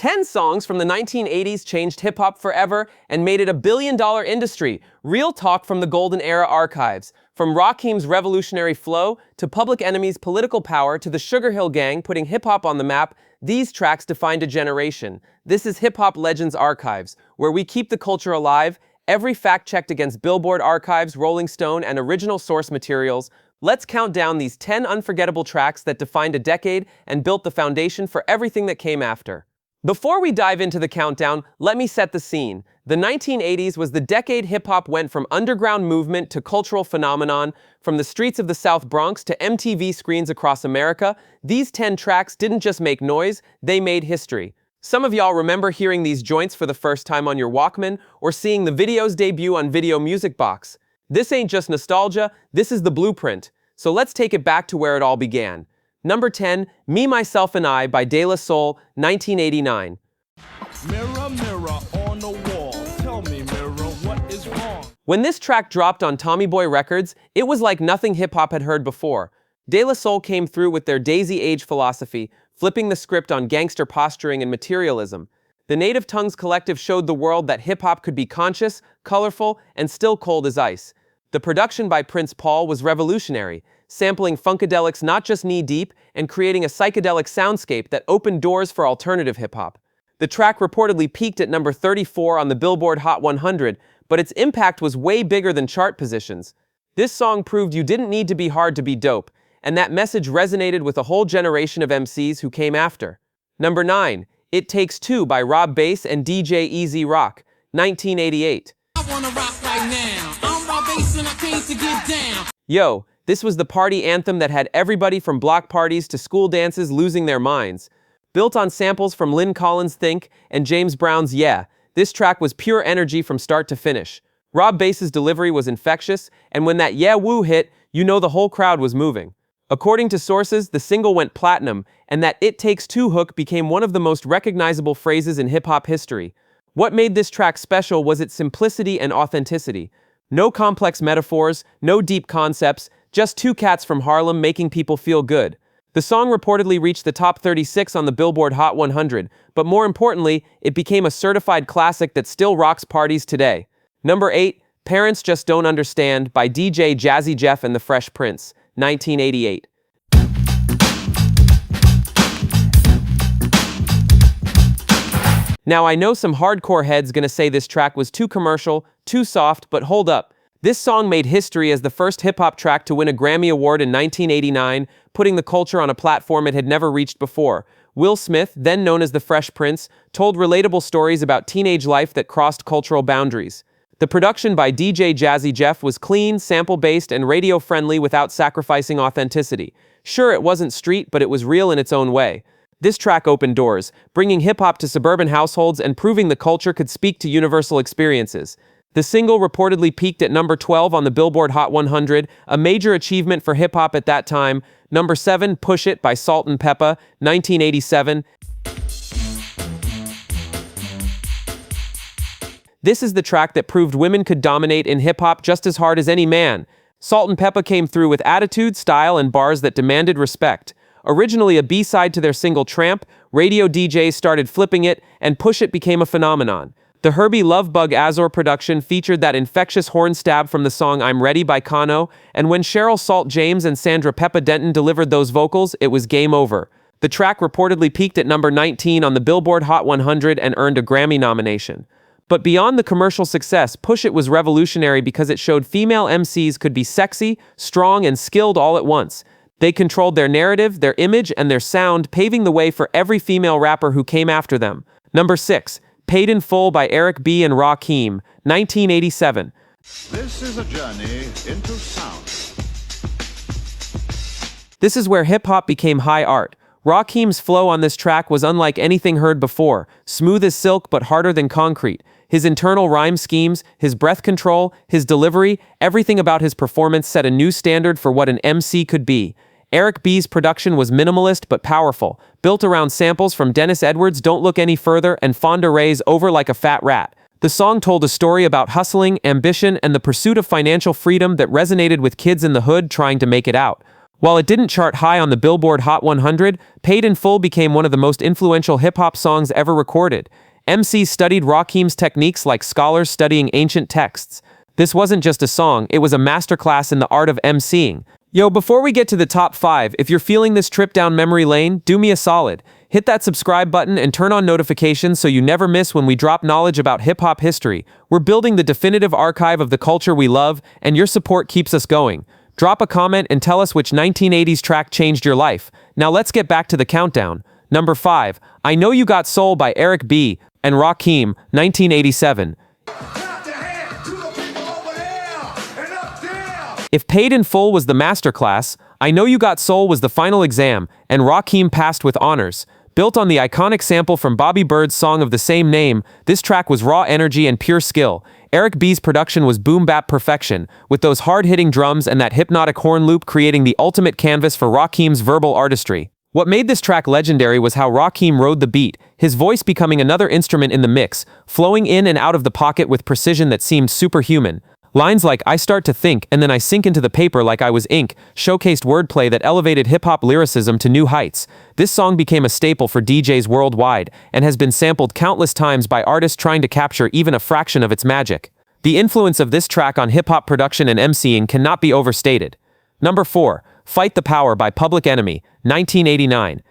10 songs from the 1980s changed hip-hop forever and made it a billion-dollar industry. Real talk from the Golden Era archives. From Rakim's revolutionary flow, to Public Enemy's political power, to the Sugarhill Gang putting hip-hop on the map, these tracks defined a generation. This is Hip Hop Legends Archives, where we keep the culture alive, every fact checked against Billboard archives, Rolling Stone, and original source materials. Let's count down these 10 unforgettable tracks that defined a decade and built the foundation for everything that came after. Before we dive into the countdown, let me set the scene. The 1980s was the decade hip-hop went from underground movement to cultural phenomenon. From the streets of the South Bronx to MTV screens across America, these 10 tracks didn't just make noise, they made history. Some of y'all remember hearing these joints for the first time on your Walkman or seeing the videos debut on Video Music Box. This ain't just nostalgia, this is the blueprint. So let's take it back to where it all began. Number 10, Me, Myself, and I by De La Soul, 1989. Mirror, mirror on the wall, tell me, mirror, what is wrong? When this track dropped on Tommy Boy Records, it was like nothing hip-hop had heard before. De La Soul came through with their Daisy Age philosophy, flipping the script on gangster posturing and materialism. The Native Tongues Collective showed the world that hip-hop could be conscious, colorful, and still cold as ice. The production by Prince Paul was revolutionary, sampling Funkadelics not just knee-deep and creating a psychedelic soundscape that opened doors for alternative hip-hop. The track reportedly peaked at number 34 on the Billboard Hot 100, but its impact was way bigger than chart positions. This song proved you didn't need to be hard to be dope, and that message resonated with a whole generation of MCs who came after. Number 9, It Takes Two by Rob Bass and DJ Easy Rock, 1988. I wanna rock right now. I'm Rob Bass and I came to get down. Yo, this was the party anthem that had everybody from block parties to school dances losing their minds. Built on samples from Lynn Collins' Think and James Brown's Yeah, this track was pure energy from start to finish. Rob Bass's delivery was infectious, and when that yeah woo hit, you know the whole crowd was moving. According to sources, the single went platinum, and that It Takes Two hook became one of the most recognizable phrases in hip-hop history. What made this track special was its simplicity and authenticity. No complex metaphors, no deep concepts, just two cats from Harlem making people feel good. The song reportedly reached the top 36 on the Billboard Hot 100, but more importantly, it became a certified classic that still rocks parties today. Number 8, Parents Just Don't Understand by DJ Jazzy Jeff and the Fresh Prince, 1988. Now I know some hardcore heads gonna say this track was too commercial, too soft, but hold up. This song made history as the first hip-hop track to win a Grammy Award in 1989, putting the culture on a platform it had never reached before. Will Smith, then known as the Fresh Prince, told relatable stories about teenage life that crossed cultural boundaries. The production by DJ Jazzy Jeff was clean, sample-based, and radio-friendly without sacrificing authenticity. Sure, it wasn't street, but it was real in its own way. This track opened doors, bringing hip-hop to suburban households and proving the culture could speak to universal experiences. The single reportedly peaked at number 12 on the Billboard Hot 100, a major achievement for hip-hop at that time. Number 7, Push It by Salt-N-Pepa, 1987. This is the track that proved women could dominate in hip-hop just as hard as any man. Salt-N-Pepa came through with attitude, style, and bars that demanded respect. Originally a B-side to their single Tramp, radio DJs started flipping it, and Push It became a phenomenon. The Herbie Lovebug Azor production featured that infectious horn stab from the song I'm Ready by Kano, and when Cheryl Salt James and Sandra Peppa Denton delivered those vocals, it was game over. The track reportedly peaked at number 19 on the Billboard Hot 100 and earned a Grammy nomination. But beyond the commercial success, Push It was revolutionary because it showed female MCs could be sexy, strong, and skilled all at once. They controlled their narrative, their image, and their sound, paving the way for every female rapper who came after them. Number 6. Paid in Full by Eric B. and Rakim, 1987. This is a journey into sound. This is where hip-hop became high art. Rakim's flow on this track was unlike anything heard before, smooth as silk but harder than concrete. His internal rhyme schemes, his breath control, his delivery, everything about his performance set a new standard for what an MC could be. Eric B's production was minimalist but powerful, built around samples from Dennis Edwards' Don't Look Any Further and Fonda Rae's Over Like a Fat Rat. The song told a story about hustling, ambition, and the pursuit of financial freedom that resonated with kids in the hood trying to make it out. While it didn't chart high on the Billboard Hot 100, Paid in Full became one of the most influential hip-hop songs ever recorded. MCs studied Rakim's techniques like scholars studying ancient texts. This wasn't just a song, it was a masterclass in the art of MCing. Yo, before we get to the top 5, if you're feeling this trip down memory lane, do me a solid. Hit that subscribe button and turn on notifications so you never miss when we drop knowledge about hip-hop history. We're building the definitive archive of the culture we love, and your support keeps us going. Drop a comment and tell us which 1980s track changed your life. Now let's get back to the countdown. Number 5, I Know You Got Soul by Eric B. and Rakim, 1987. If Paid in Full was the masterclass, I Know You Got Soul was the final exam, and Rakim passed with honors. Built on the iconic sample from Bobby Bird's song of the same name, this track was raw energy and pure skill. Eric B's production was boom-bap perfection, with those hard-hitting drums and that hypnotic horn loop creating the ultimate canvas for Rakim's verbal artistry. What made this track legendary was how Rakim rode the beat, his voice becoming another instrument in the mix, flowing in and out of the pocket with precision that seemed superhuman. Lines like "I start to think and then I sink into the paper like I was ink" showcased wordplay that elevated hip-hop lyricism to new heights. This song became a staple for DJs worldwide and has been sampled countless times by artists trying to capture even a fraction of its magic. The influence of this track on hip-hop production and MCing cannot be overstated. Number 4, Fight the Power by Public Enemy, 1989.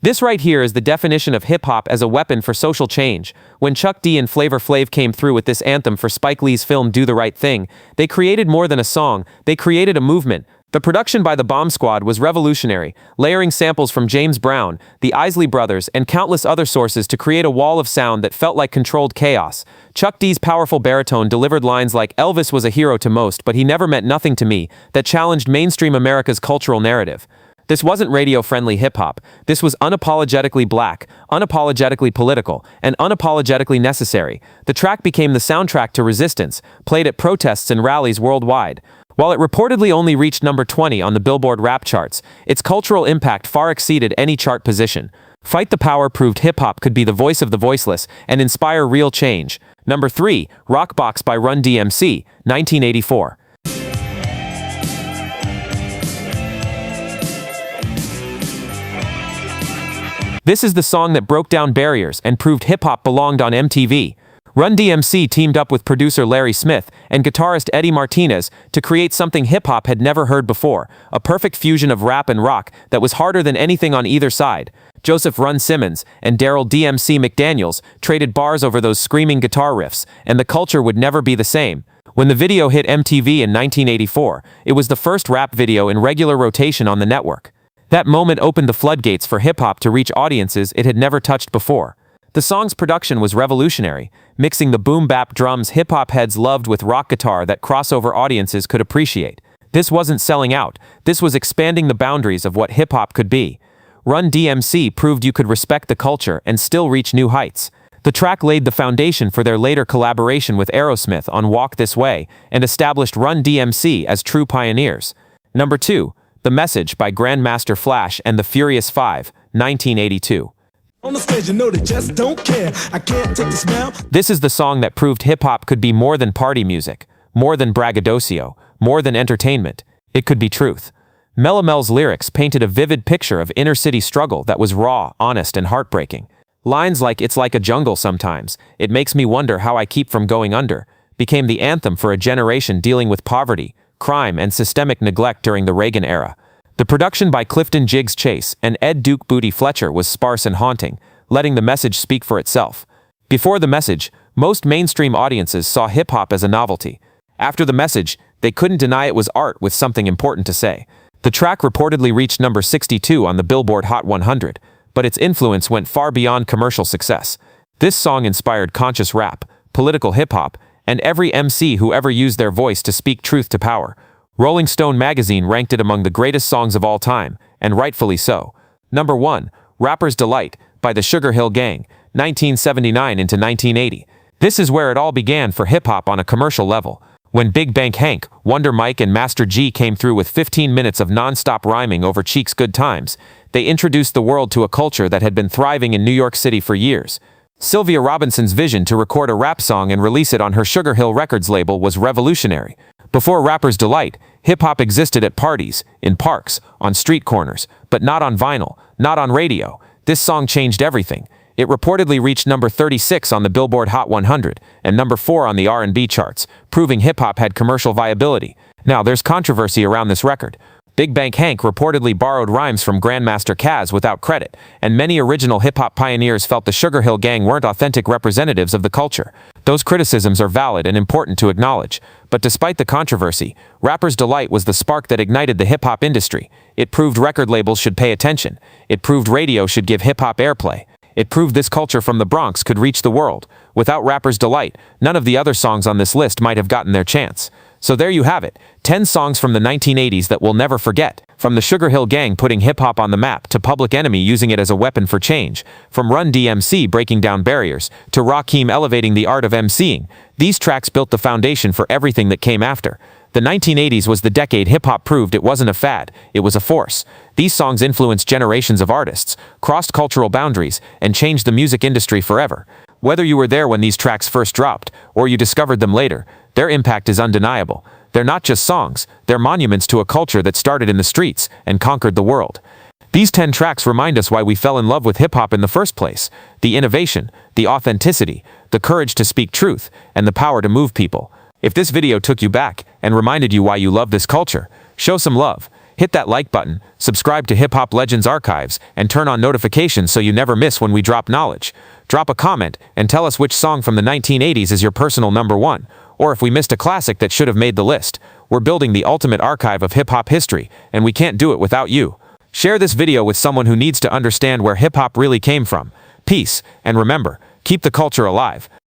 This right here is the definition of hip-hop as a weapon for social change. When Chuck D and Flavor Flav came through with this anthem for Spike Lee's film Do the Right Thing, they created more than a song, they created a movement. The production by the Bomb Squad was revolutionary, layering samples from James Brown, the Isley Brothers, and countless other sources to create a wall of sound that felt like controlled chaos. Chuck D's powerful baritone delivered lines like "Elvis was a hero to most, but he never meant nothing to me," that challenged mainstream America's cultural narrative. This wasn't radio-friendly hip-hop. This was unapologetically black, unapologetically political, and unapologetically necessary. The track became the soundtrack to resistance, played at protests and rallies worldwide. While it reportedly only reached number 20 on the Billboard rap charts, its cultural impact far exceeded any chart position. Fight the Power proved hip-hop could be the voice of the voiceless and inspire real change. Number 3, Rockbox by Run-DMC, 1984. This is the song that broke down barriers and proved hip-hop belonged on MTV. Run-DMC teamed up with producer Larry Smith and guitarist Eddie Martinez to create something hip-hop had never heard before, a perfect fusion of rap and rock that was harder than anything on either side. Joseph "Run" Simmons and Daryl "DMC" McDaniels traded bars over those screaming guitar riffs, and the culture would never be the same. When the video hit MTV in 1984, it was the first rap video in regular rotation on the network. That moment opened the floodgates for hip-hop to reach audiences it had never touched before. The song's production was revolutionary, mixing the boom-bap drums hip-hop heads loved with rock guitar that crossover audiences could appreciate. This wasn't selling out, this was expanding the boundaries of what hip-hop could be. Run-DMC proved you could respect the culture and still reach new heights. The track laid the foundation for their later collaboration with Aerosmith on Walk This Way and established Run-DMC as true pioneers. Number 2, The Message by Grandmaster Flash and the Furious Five, 1982. On the stage, you know they just don't care. I can't take the smell. This is the song that proved hip-hop could be more than party music, more than braggadocio, more than entertainment. It could be truth. Melamel's lyrics painted a vivid picture of inner-city struggle that was raw, honest, and heartbreaking. Lines like "It's like a jungle sometimes, it makes me wonder how I keep from going under," became the anthem for a generation dealing with poverty, crime, and systemic neglect during the Reagan era. The production by Clifton Jiggs Chase and Ed Duke Booty Fletcher was sparse and haunting, letting the message speak for itself. Before The Message, most mainstream audiences saw hip-hop as a novelty. After The Message, they couldn't deny it was art with something important to say. The track reportedly reached number 62 on the Billboard Hot 100, but its influence went far beyond commercial success. This song inspired conscious rap, political hip-hop, and every MC who ever used their voice to speak truth to power. Rolling Stone magazine ranked it among the greatest songs of all time, and rightfully so. Number 1, Rapper's Delight by the Sugarhill Gang, 1979 into 1980. This is where it all began for hip-hop on a commercial level. When Big Bank Hank, Wonder Mike, and Master G came through with 15 minutes of non-stop rhyming over Cheek's Good Times, they introduced the world to a culture that had been thriving in New York City for years. Sylvia Robinson's vision to record a rap song and release it on her Sugarhill Records label was revolutionary. Before Rapper's Delight, hip-hop existed at parties, in parks, on street corners, but not on vinyl, not on radio. This song changed everything. It reportedly reached number 36 on the Billboard Hot 100 and number 4 on the R&B charts, proving hip-hop had commercial viability. Now, there's controversy around this record. Big Bank Hank reportedly borrowed rhymes from Grandmaster Caz without credit, and many original hip-hop pioneers felt the Sugarhill Gang weren't authentic representatives of the culture. Those criticisms are valid and important to acknowledge. But despite the controversy, Rapper's Delight was the spark that ignited the hip-hop industry. It proved record labels should pay attention. It proved radio should give hip-hop airplay. It proved this culture from the Bronx could reach the world. Without Rapper's Delight, none of the other songs on this list might have gotten their chance. So there you have it, 10 songs from the 1980s that we'll never forget. From the Sugarhill Gang putting hip-hop on the map to Public Enemy using it as a weapon for change, from Run-DMC breaking down barriers, to Rakim elevating the art of MCing, these tracks built the foundation for everything that came after. The 1980s was the decade hip-hop proved it wasn't a fad, it was a force. These songs influenced generations of artists, crossed cultural boundaries, and changed the music industry forever. Whether you were there when these tracks first dropped, or you discovered them later, their impact is undeniable. They're not just songs, they're monuments to a culture that started in the streets and conquered the world. These 10 tracks remind us why we fell in love with hip-hop in the first place. The innovation, the authenticity, the courage to speak truth, and the power to move people. If this video took you back and reminded you why you love this culture, show some love. Hit that like button, subscribe to Hip Hop Legends Archives, and turn on notifications so you never miss when we drop knowledge. Drop a comment and tell us which song from the 1980s is your personal number one, or if we missed a classic that should have made the list. We're building the ultimate archive of hip-hop history, and we can't do it without you. Share this video with someone who needs to understand where hip-hop really came from. Peace, and remember, keep the culture alive.